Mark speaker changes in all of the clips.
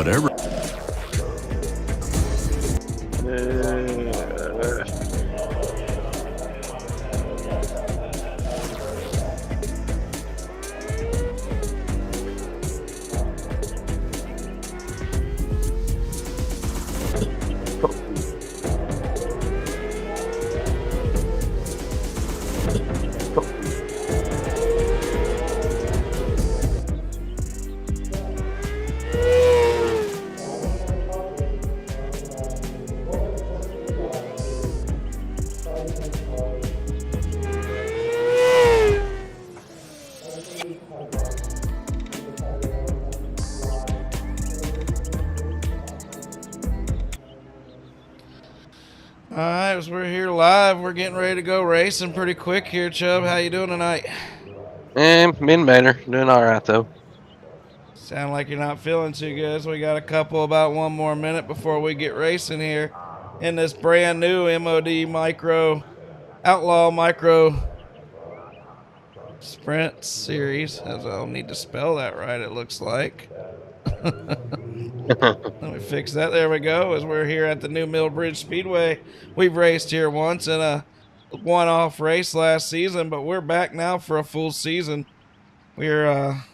Speaker 1: whatever.
Speaker 2: Alright, as we're here live, we're getting ready to go racing pretty quick here, Chubb. How you doing tonight?
Speaker 3: Been better. Doing all right though.
Speaker 2: Sound like you're not feeling too good. So we got a couple, about one more minute before we get racing here in this brand new MOD Micro, Outlaw Micro Sprint Series. I'll need to spell that right, it looks like. Let me fix that. There we go. As we're here at the new Millbridge Speedway. We've raced here once in a one-off race last season, but we're back now for a full season. We're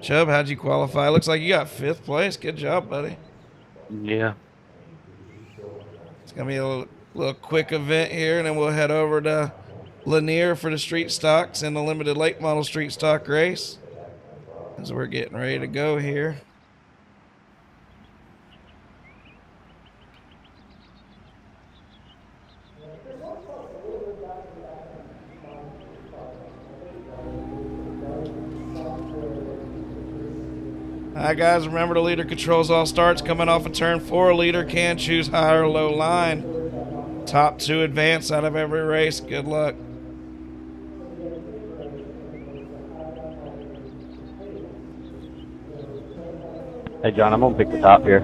Speaker 2: Chubb, how'd you qualify? Looks like you got 5th place. Good job, buddy.
Speaker 3: Yeah.
Speaker 2: It's gonna be a little quick event here, and then we'll head over to Lanier for the street stocks and the limited late model street stock race. As we're getting ready to go here. Alright guys, remember the leader controls all starts. Coming off of turn 4, leader can choose high or low line. Top 2 advance out of every race. Good luck.
Speaker 4: Hey, John, I'm going to pick the top here.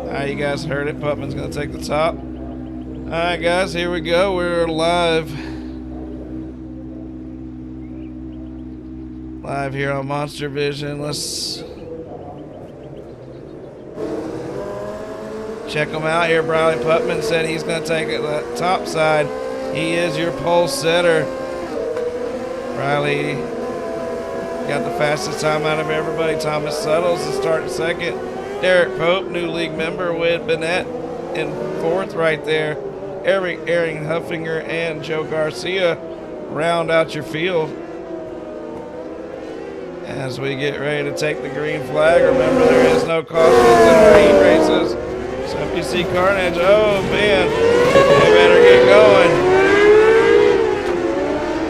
Speaker 2: Alright, you guys heard it. Putman's going to take the top. Alright, guys, here we go. We're live. Live here on MonsterVision. Let's check them out here. Briley Putman said he's going to take it the top side. He is your pole setter. Riley got the fastest time out of everybody. Thomas Suttles is starting 2nd. Derek Pope, new league member, with Bennett in 4th right there. Aaron Huffinger and Joe Garcia round out your field. As we get ready to take the green flag, remember there is no cautions in rain races. So if you see carnage, oh man, they better get going.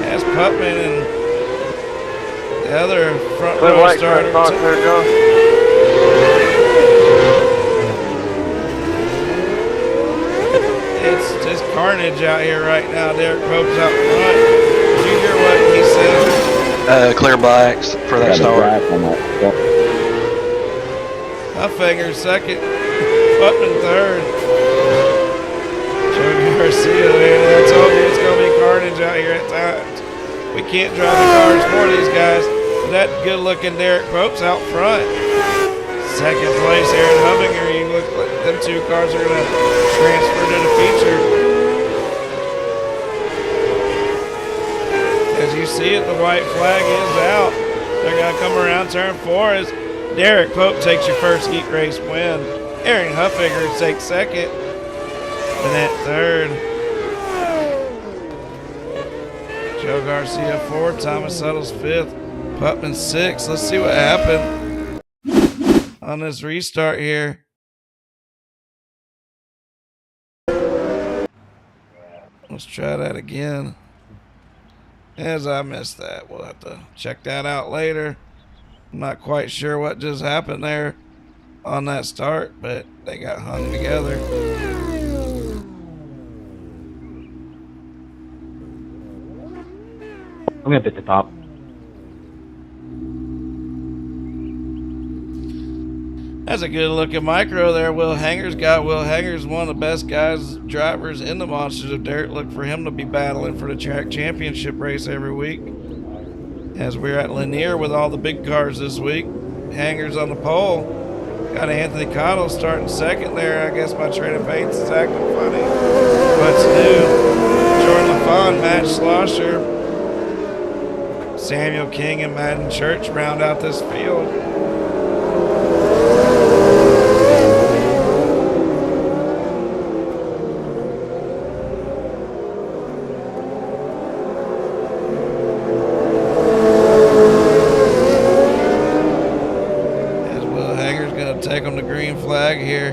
Speaker 2: That's Putman and the other front row starter. It's just carnage out here right now. Derek Pope's out front. Did you hear what he said?
Speaker 3: Clear blacks for that start.
Speaker 2: Huffinger 2nd. Putman 3rd. Joe Garcia there. I told you it's going to be carnage out here at times. We can't drive the cars for these guys. That good-looking Derek Pope's out front. 2nd place, Aaron Huffinger. You look like them 2 cars are going to transfer to the feature. As you see it, the white flag is out. They're going to come around turn 4 as Derek Pope takes your first heat race win. Aaron Huffinger takes 2nd. Bennett 3rd. Joe Garcia 4th. Thomas Suttles 5th. Putman 6th. Let's see what happened on this restart here. Let's try that again. As I missed that, we'll have to check that out later. I'm not quite sure what just happened there on that start, but they got hung together.
Speaker 4: I'm going to pick the top.
Speaker 2: That's a good looking micro there. Will Hanger's got. Will Hanger's one of the best guys, drivers in the Monsters of Dirt. Look for him to be battling for the track championship race every week. as we're at Lanier with all the big cars this week. Hangers on the pole. Got Anthony Cottle starting second there. I guess my train of paints is acting funny. What's new? Jordan LaFawn, Matt Schlosser, Samuel King, and Madden Church round out this field. Take on the green flag here.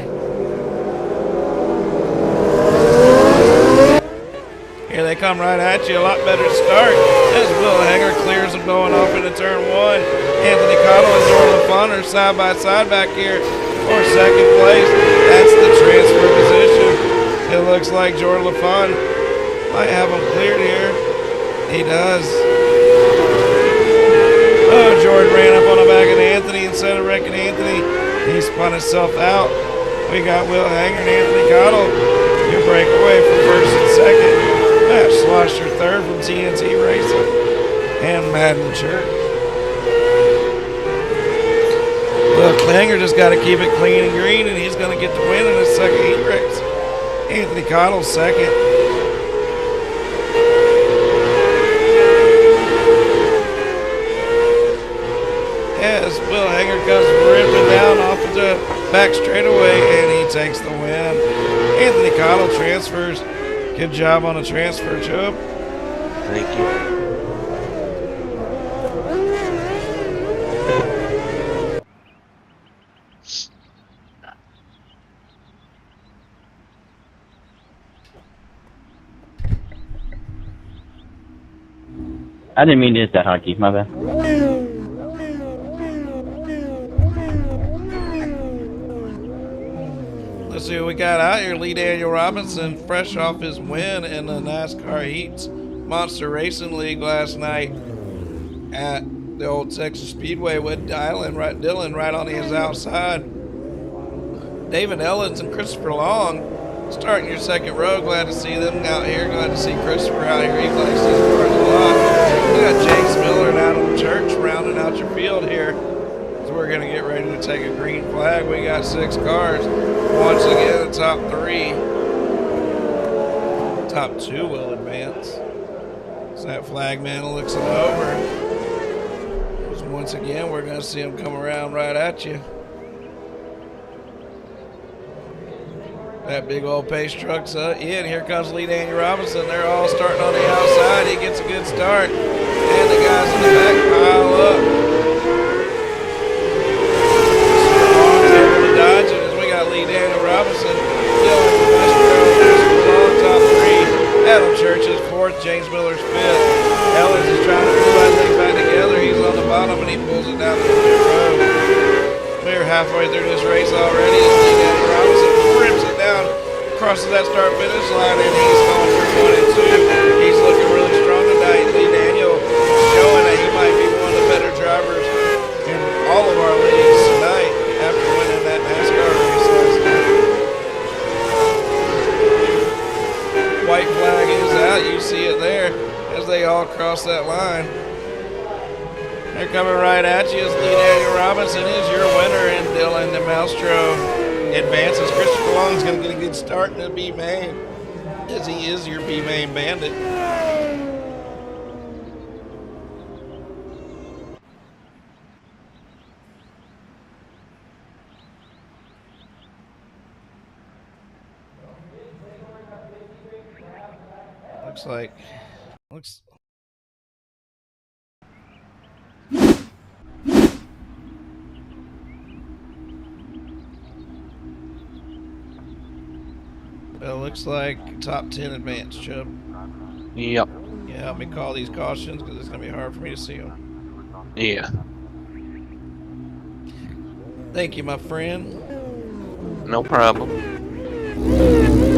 Speaker 2: Here they come right at you. A lot better start as Will Hanger clears them going off into turn one. Anthony Cottle and Jordan LaFawn are side by side back here for second place. That's the transfer position. It looks like Jordan LaFawn might have them cleared here. He does. Oh, Jordan ran up on the back of Anthony instead of wrecking Anthony. He spun himself out. We got Will Hanger and Anthony Cottle. You break away from first and second. Matt Schlosser third from TNT Racing. And Madden Church. Will Hanger just got to keep it clean and green, and he's going to get the win in his second heat race. Anthony Cottle second. As Will Hanger comes ripping down off of the back straightaway, and he takes the win. Anthony Cottle transfers. Good job on the transfer, Chubb.
Speaker 3: Thank you.
Speaker 4: I didn't mean to hit that hockey, my bad.
Speaker 2: Let's see what we got out here. Lee Daniel Robinson, fresh off his win in the NASCAR Heats Monster Racing League last night at the old Texas Speedway with Dylan right on his outside. David Ellens and Christopher Long starting your second row. Glad to see them out here. Glad to see Christopher out here. He likes these cars a lot. We got James Miller and Adam Church rounding out your field here. So we're going to get ready to take a green flag. We got 6 cars. Once again, the top 3. Top 2 will advance. So that flag man looks it over. So once again, we're going to see him come around right at you. That big old pace truck's in. Here comes Lee Daniel Robinson. They're all starting on the outside. He gets a good start. And the guys in the back pile up. Dodge it as we got Lee Daniel Robinson, Dylan on top 3, Adam Church is 4th, James Miller's 5th. Ellers is trying to pull that thing back together. He's on the bottom and he pulls it down the road. We're halfway through this race already as Lee Daniel Robinson rips it down, crosses that start finish line, and he's going for 1 and 2. He's looking really strong tonight. Lee Daniel showing that he might be one of the better drivers in all of our leagues tonight after winning that NASCAR race last night. White flag is out. You see it there as they all cross that line. They're coming right at you as Lee Daniel Robinson is your winner, and Dylan DeMaestro advances. Christopher Long's going to get a good start in the B-Main as he is your B-Main bandit. Looks well, looks like top 10 advance, Chubb.
Speaker 3: Yep.
Speaker 2: Yeah, help me call these cautions because it's going to be hard for me to see them.
Speaker 3: Yeah.
Speaker 2: Thank you, my friend.
Speaker 3: No problem.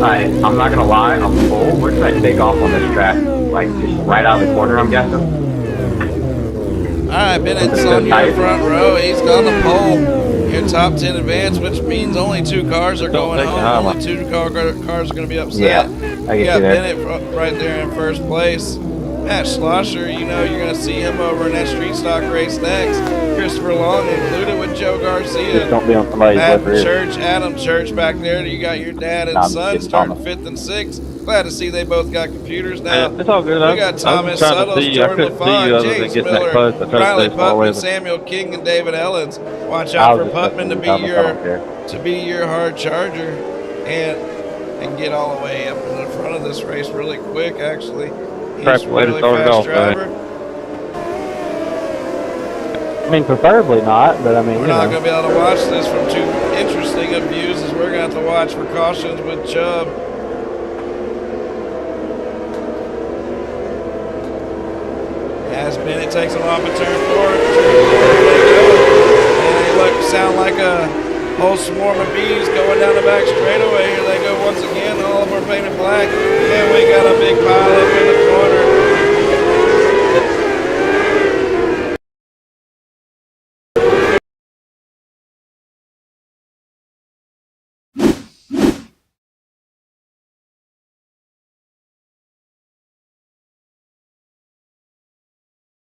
Speaker 4: I'm not gonna lie, I'm full. Where can I take off on this track? Like, just right out of the corner, I'm guessing?
Speaker 2: Alright, Bennett's on your front row. He's on the pole. Your top 10 advance, which means only 2 cars are going home. Only 2 cars are going to be upset.
Speaker 4: Yeah, I
Speaker 2: you
Speaker 4: get
Speaker 2: got
Speaker 4: you there.
Speaker 2: Bennett right there in first place. Matt Schlosser, you know you're going to see him over in that street stock race next. Christopher Long included with Joe Garcia.
Speaker 1: Just don't be on somebody's
Speaker 2: Matt
Speaker 1: livery.
Speaker 2: Church, Adam Church back there. You got your dad and
Speaker 1: Nah,
Speaker 2: son
Speaker 1: it's
Speaker 2: starting
Speaker 1: Thomas.
Speaker 2: 5th and 6th. Glad to see they both got computers now.
Speaker 5: It's all good.
Speaker 2: We got Thomas Suttles, Jordan LaFon, James Miller, Riley Putman, Samuel King, and David Ellens. Watch out for Putman to be your hard charger and get all the way up in the front of this race really quick. Actually, he's a really fast driver.
Speaker 1: I mean, preferably not, but I mean,
Speaker 2: we're not going to be able to watch this from too interesting of views, as we're going to have to watch for cautions with Chubb. As Bennett takes him off a turn 4. And they sound like a whole swarm of bees going down the back straightaway. Here they go once again. All of them are painted black. And we got a big pile up in the corner.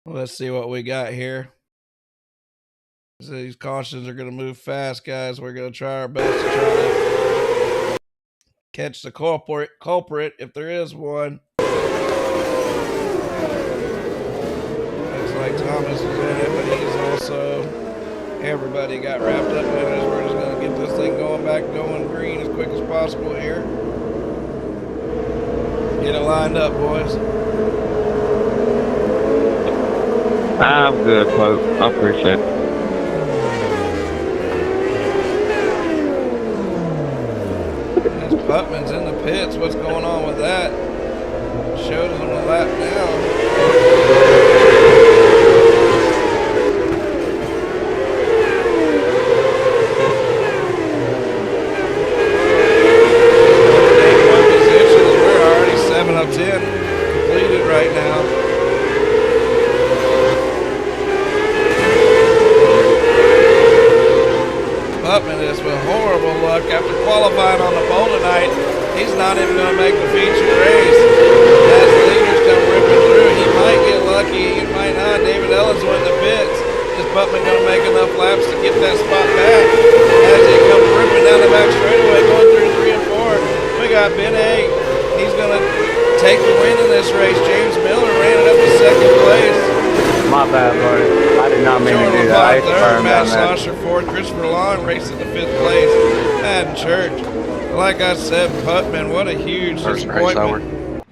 Speaker 2: Let's see what we got here. So these cautions are going to move fast, guys. We're going to try our best to try to catch the culprit if there is one. Looks like Thomas is in it, but he's also... Everybody got wrapped up in it. We're just going to get this thing going green as quick as possible here. Get it lined up, boys.
Speaker 5: I'm good, folks. I appreciate it.
Speaker 2: As Putman's in the pits, what's going on with that? Showed him a lap down. One positions. We're already 7 of 10 completed right now. Putman is with horrible luck after qualifying on the pole tonight. He's not even going to make the feature race. As the leaders come ripping through, he might get lucky, he might not. David Ellens went in the pits. Is Putman going to make enough laps to get that spot back? As he comes ripping down the back straightaway, going through 3 and 4. We got Ben A. He's going to take the win in this race. James Miller ran it up to 2nd place.
Speaker 1: My bad, buddy. I did not mean to do that. I
Speaker 2: third, Matt Schlosser 4th, Christopher Long racing to 5th place. Madden Church. Like I said, Putman, what a huge disappointment.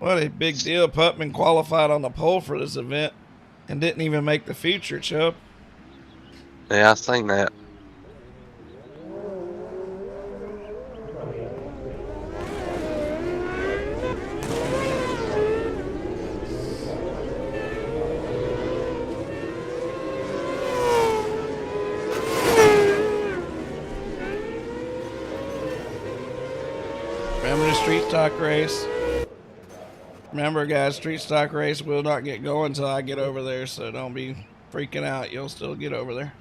Speaker 2: What a big deal. Putman qualified on the pole for this event and didn't even make the feature, Chubb.
Speaker 3: Yeah, I seen that.
Speaker 2: Remember the street stock race? Remember, guys, street stock race will not get going until I get over there, so don't be freaking out. You'll still get over there.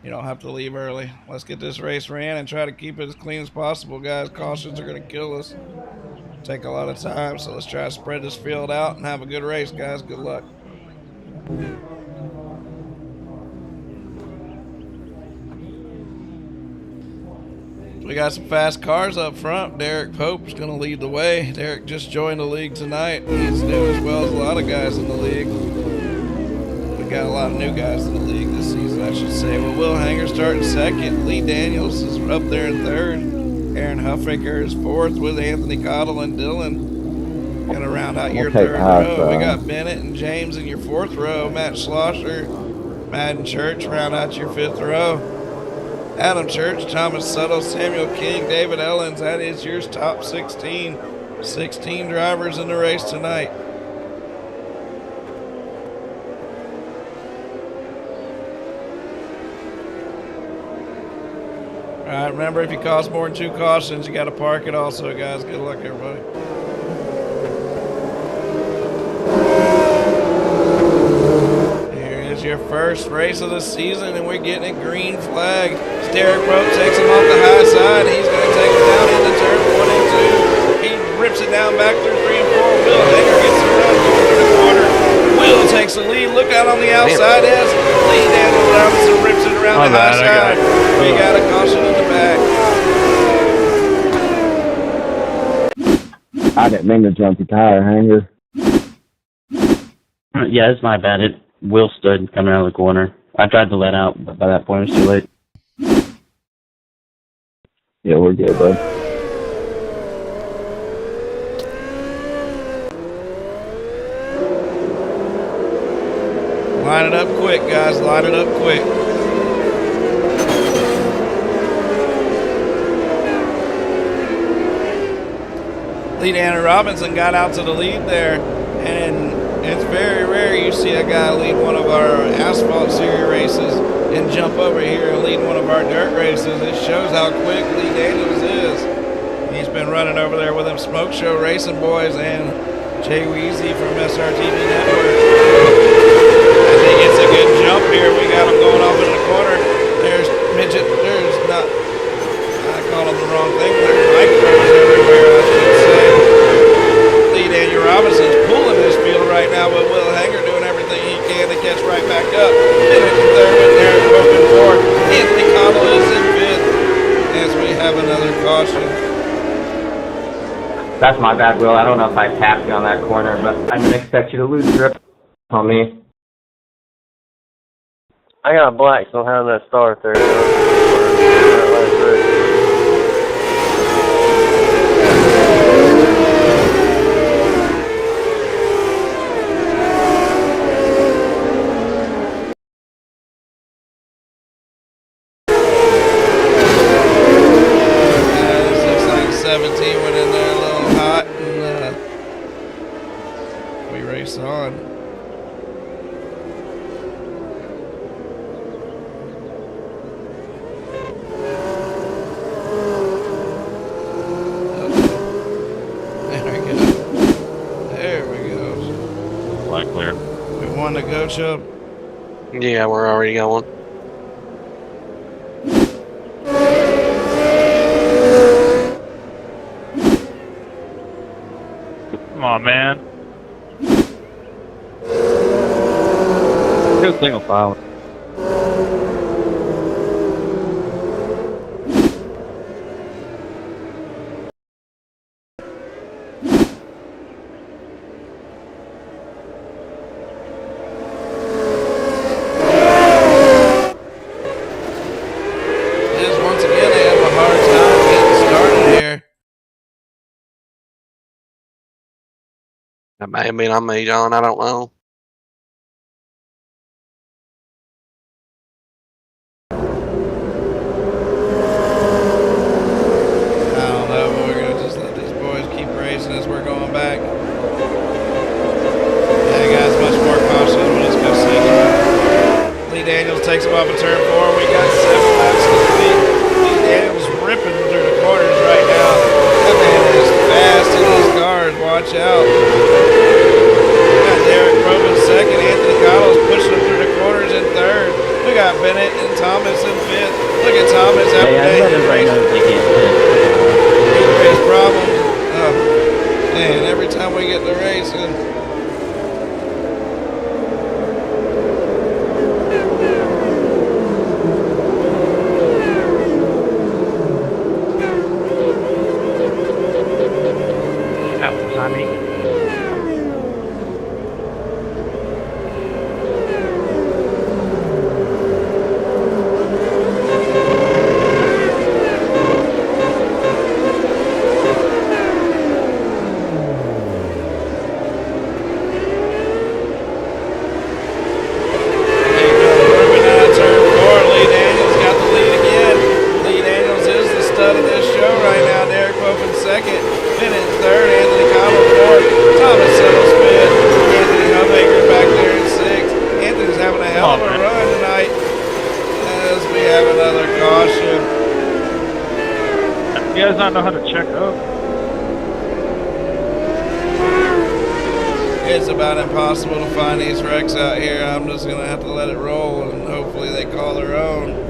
Speaker 2: You don't have to leave early. Let's get this race ran and try to keep it as clean as possible, guys. Cautions are going to kill us. Take a lot of time, so let's try to spread this field out and have a good race, guys. Good luck. We got some fast cars up front. Derek Pope's going to lead the way. Derek just joined the league tonight. He's new as well as a lot of guys in the league. We got a lot of new guys in the league this season, I should say. Well, Will Hanger starting 2nd. Lee Daniels is up there in 3rd. Aaron Huffaker is 4th with Anthony Cottle and Dylan. Going to round out your 3rd row. We got Bennett and James in your 4th row. Matt Schlosser, Madden Church round out your 5th row. Adam Church, Thomas Suttle, Samuel King, David Ellens. That is your top 16. 16 drivers in the race tonight. All right, remember, if you cause more than 2 cautions, you got to park it also, guys. Good luck, everybody. Here is your first race of the season, and we're getting a green flag. Derek Pope takes him off the high side. He's going to take it down into turn 1 and 2. He rips it down back through 3 and 4. Will Hager gets the Will takes the lead. Look out on the outside as Lee Daniel Robinson rips it around the high side. We got a caution in the back.
Speaker 5: I didn't mean to jump the tire hanger.
Speaker 6: Yeah, it's my bad. Will stood coming out of the corner. I tried to let out, but by that point it was too late.
Speaker 5: Yeah, we're good, bud.
Speaker 2: Line it up quick, guys. Line it up quick. Lee Daniel Robinson got out to the lead there, and it's very rare you see a guy lead one of our asphalt series races and jump over here and lead one of our dirt races. It shows how quick Lee Daniels is. He's been running over there with them Smoke Show Racing Boys and Jay Weezy from SRTV Network. I think it's a good jump here. We got him going off in the corner. There's midget. There's not. I called him the wrong thing. There's microphones everywhere, I should say. Lee Daniel Robinson's pulling this field right now with Will Hanger doing everything he can to catch right back up. Minute and third with Derek open fourth. Anthony Connell is in fifth as we have another caution.
Speaker 4: That's my bad, Will. I don't know if I tapped you on that corner, but I didn't expect you to lose grip on me.
Speaker 1: I got black, so how that start there.
Speaker 2: This looks like 17 went in there a little hot, and we race on.
Speaker 6: Clear.
Speaker 2: We won the go, Chubb.
Speaker 3: Yeah, we're already going.
Speaker 5: Come on, man. Good single file.
Speaker 3: That may have been on me, John. I don't know.
Speaker 2: I don't know, but we're going to just let these boys keep racing as we're going back. Yeah, guys, much more cautious. We'll just go second. Lee Daniels takes him off of turn 4. We got 7 laps to the lead. Lee Daniels ripping through the corners right now. That man is fast in his cars. Watch out. Derek Probin second, Anthony Connell's pushing him through the corners in third. We got Bennett and Thomas in fifth. Look at Thomas after race problems. Oh, man, every time we get the racing.
Speaker 5: That was on me. You guys not know how to check up?
Speaker 2: It's about impossible to find these wrecks out here. I'm just going to have to let it roll, and hopefully they call their own.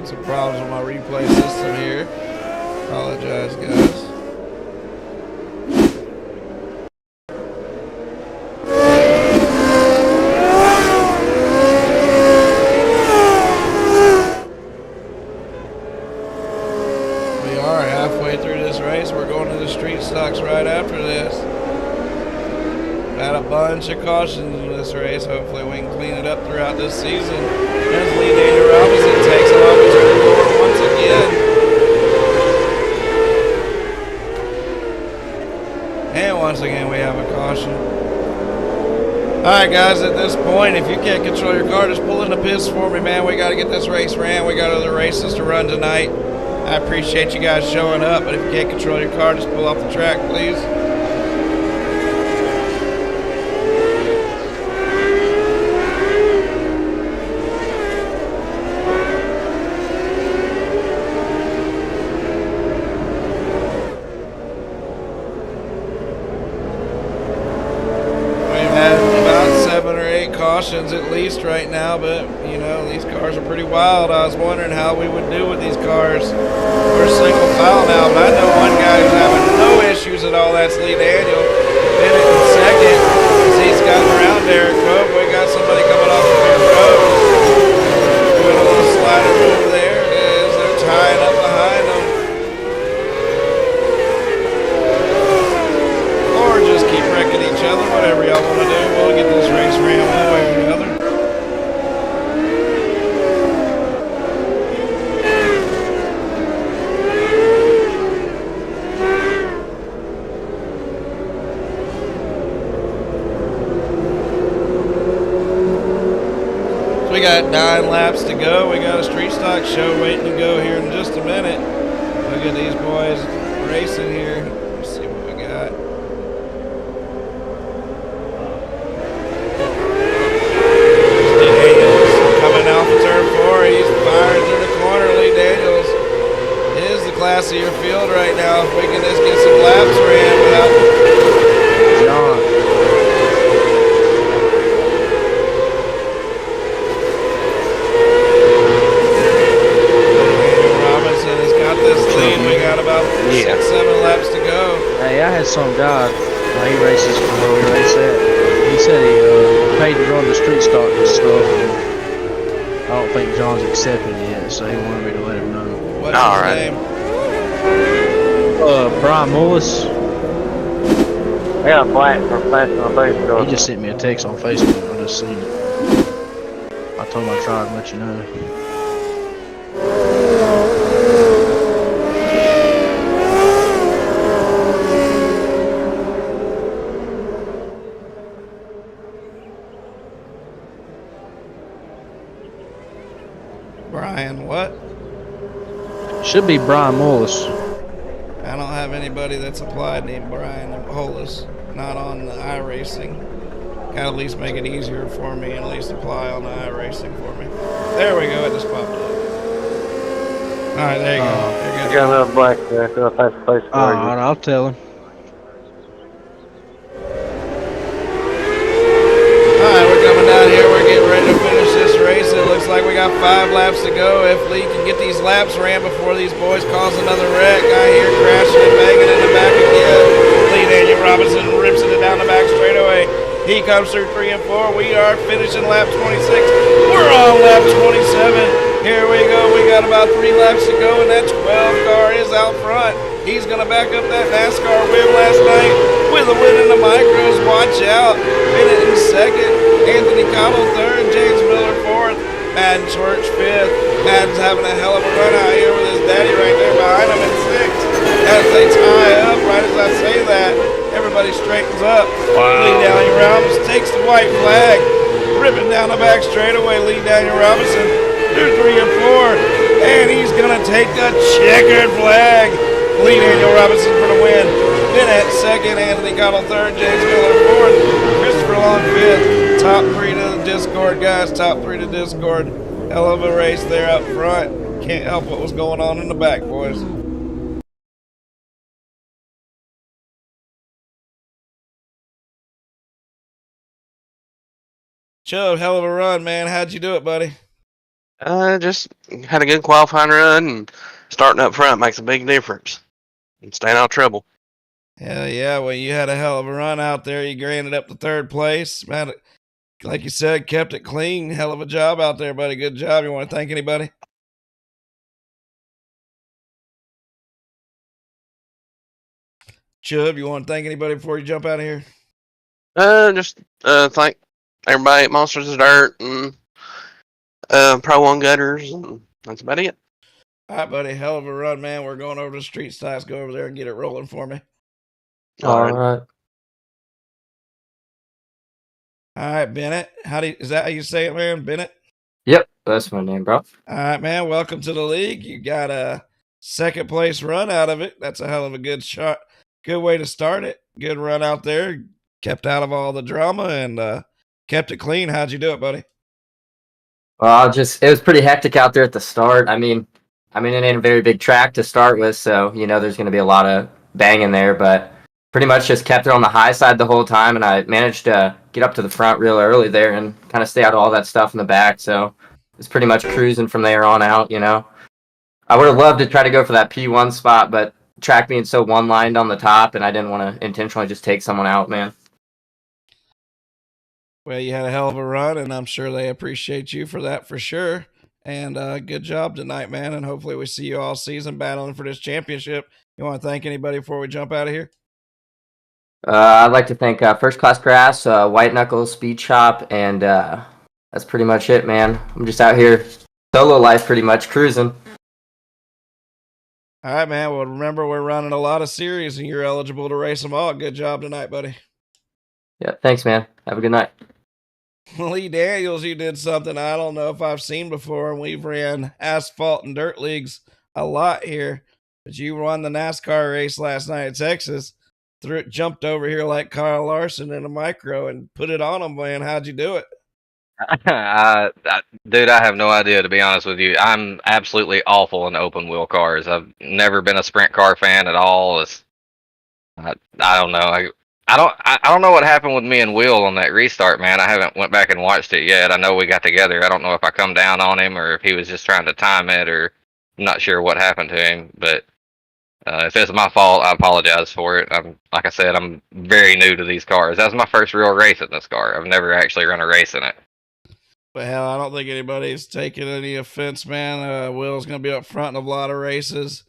Speaker 2: Having some problems with my replay system here. Apologize, guys. We are halfway through this race. We're going to the street stocks right after this. Got a bunch of cautions in this race. Hopefully we can clean it up throughout this season. As Lee Daniel Robinson takes a long turn forward once again. And once again we have a caution. Alright guys, at this point, if you can't control your car, just pull in the pits for me, man. We got to get this race ran. We got other races to run tonight. I appreciate you guys showing up, but if you can't control your car, just pull off the track, please. At least right now, but you know, these cars are pretty wild. I was wondering how we would do with these cars. We're single file now, but I know one guy who's having no issues at all. That's Lee Daniel. Bennett in second as he's gotten around Derek Pope. We got somebody coming off the pit road. Doing a little slider move there as they're tying up behind them. Or just keep wrecking each other, whatever y'all want to do. We'll get this race ran one way or the other. We got 9 laps to go. We got a street stock show waiting to go here in just a minute. Look at these boys racing here. Let's see what we got. Daniels coming out for turn 4. He's firing through the corner. Lee Daniels is the class of your field right now. If we can just get some laps ran without John. We got about 6-7 laps to go.
Speaker 7: Hey, I had some guy, he races from where we race at. He said he paid to run the street stock and stuff. And I don't think John's accepted it yet, so he wanted me to let him know.
Speaker 2: What's his name?
Speaker 7: Brian Mullis.
Speaker 5: I got a flight for flashing on Facebook.
Speaker 7: He just sent me a text on Facebook. I just seen it. I told him I'd try and let you know.
Speaker 2: Brian what?
Speaker 7: Should be Brian Mullis.
Speaker 2: I don't have anybody that's applied named Brian Mullis. Not on the iRacing. Gotta at least make it easier for me and at least apply on the iRacing for me. There we go, it just popped up. Alright, there you go.
Speaker 5: I got another black there, so I'll pass the place for you.
Speaker 7: Alright, I'll tell him.
Speaker 2: Alright, we're coming down here. We're getting ready to finish this race. It looks like we got 5 laps to go. If Lee can get these laps ran before these boys cause another wreck. I hear crashing and banging in the back again. Lee Daniel Robinson rips it down the back straightaway. He comes through 3 and 4. We are finishing lap 26. We're on lap 27. Here we go. We got about 3 laps to go, and that 12 car is out front. He's going to back up that NASCAR win last night with a win in the micros. Watch out. Bennett in second. Anthony Cottle third. James Miller fourth. Madden Church fifth. Madden's having a hell of a run out here with his daddy right there behind him in sixth. As they tie up, right as I say that, everybody straightens up. Wow. Lee Daniel Robinson takes the white flag. Ripping down the back straightaway, Lee Daniel Robinson through 3 and 4. And he's going to take a checkered flag. Lee Daniel Robinson for the win. Bennett second, Anthony Cottle third, James Miller fourth, Christopher Long fifth. Top 3 to the Discord, guys. Top 3 to Discord. Hell of a race there up front. Can't help what was going on in the back, boys. Chubb, hell of a run, man. How'd you do it, buddy?
Speaker 3: Just had a good qualifying run, and starting up front makes a big difference. And staying out of trouble.
Speaker 2: Hell yeah. Well, you had a hell of a run out there. You granted up to third place. Man, like you said, kept it clean. Hell of a job out there, buddy. Good job. You want to thank anybody? Chubb, you want to thank anybody before you jump out of here?
Speaker 3: Just thank everybody at Monsters of Dirt and Pro One Gutters, and that's about it.
Speaker 2: All right, buddy. Hell of a run, man. We're going over to Street Stocks. Go over there and get it rolling for me.
Speaker 8: All right.
Speaker 2: All right, Bennett. Is that how you say it, man? Bennett?
Speaker 8: Yep, that's my name, bro.
Speaker 2: All right, man. Welcome to the league. You got a second place run out of it. That's a hell of a good shot. Good way to start it. Good run out there. Kept out of all the drama and kept it clean. How'd you do it, buddy?
Speaker 8: Well, it was pretty hectic out there at the start. I mean, it ain't a very big track to start with, so there's going to be a lot of banging there, but pretty much just kept it on the high side the whole time, and I managed to get up to the front real early there and kind of stay out of all that stuff in the back, so it's pretty much cruising from there on out, I would have loved to try to go for that P1 spot, but track being so one-lined on the top, and I didn't want to intentionally just take someone out, man.
Speaker 2: Well, you had a hell of a run, and I'm sure they appreciate you for that for sure. And good job tonight, man, and hopefully we see you all season battling for this championship. You want to thank anybody before we jump out of here?
Speaker 8: I'd like to thank First Class Grass, White Knuckles, Speed Shop, and that's pretty much it, man. I'm just out here solo life, pretty much cruising.
Speaker 2: All right, man. Well, remember, we're running a lot of series, and you're eligible to race them all. Good job tonight, buddy.
Speaker 8: Yeah, thanks, man. Have a good night.
Speaker 2: Lee Daniels, you did something I don't know if I've seen before, and we've ran asphalt and dirt leagues a lot here. But you won the NASCAR race last night at Texas. Jumped over here like Kyle Larson in a micro and put it on him, man. How'd you do it?
Speaker 9: Dude, I have no idea, to be honest with you. I'm absolutely awful in open wheel cars. I've never been a sprint car fan at all. I don't know. I don't know what happened with me and Will on that restart, man. I haven't went back and watched it yet. I know we got together. I don't know if I come down on him or if he was just trying to time it, or I'm not sure what happened to him. But if it's my fault, I apologize for it. Like I said, I'm very new to these cars. That was my first real race in this car. I've never actually run a race in it.
Speaker 2: But hell, I don't think anybody's taking any offense, man. Will's going to be up front in a lot of races.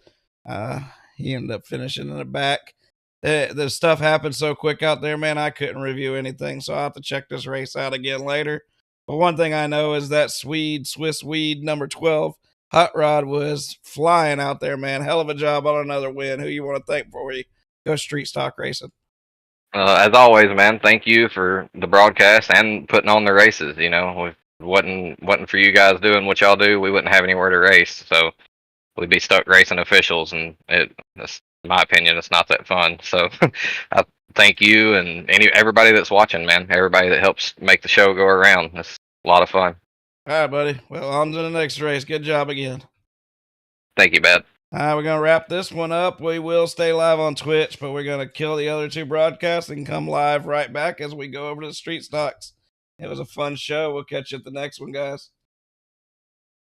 Speaker 2: He ended up finishing in the back. The stuff happened so quick out there, man, I couldn't review anything, so I'll have to check this race out again later. But one thing I know is that Swiss Weed number 12, Hot Rod, was flying out there, man. Hell of a job on another win. Who you want to thank before we go street stock racing?
Speaker 9: As always, man, thank you for the broadcast and putting on the races. If it wasn't for you guys doing what y'all do, we wouldn't have anywhere to race. So we'd be stuck racing officials, and that's, in my opinion, it's not that fun. So I thank you and everybody that's watching, man. Everybody that helps make the show go around. It's a lot of fun.
Speaker 2: All right, buddy. Well, on to the next race. Good job again.
Speaker 9: Thank you, Bad.
Speaker 2: All right, we're going to wrap this one up. We will stay live on Twitch, but we're going to kill the other two broadcasts and come live right back as we go over to the street stocks. It was a fun show. We'll catch you at the next one, guys.